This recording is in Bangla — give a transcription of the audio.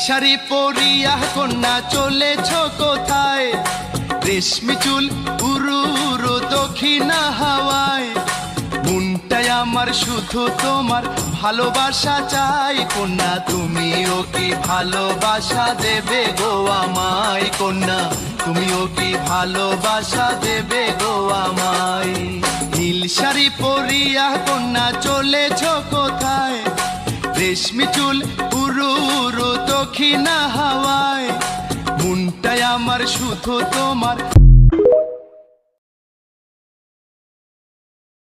শাড়ি পরিয়া কন্যা চলেছ কোথায়? রেশমি চুল উড়ু উড়ু দক্ষিণা হাওয়ায়। মনটাই আমার শুধু তোমার ভালোবাসা চাই। কন্যা তুমিও কি ভালোবাসা দেবে গো আমায়? কন্যা তুমিও কি ভালোবাসা দেবে গো আমায়? নীল শাড়ি পরিয়া কন্যা চলেছ কোথায়? রেশমি চুল উড়ু উড়ু দক্ষিণা হাওয়ায়। মনটাই আমার শুধু তোমার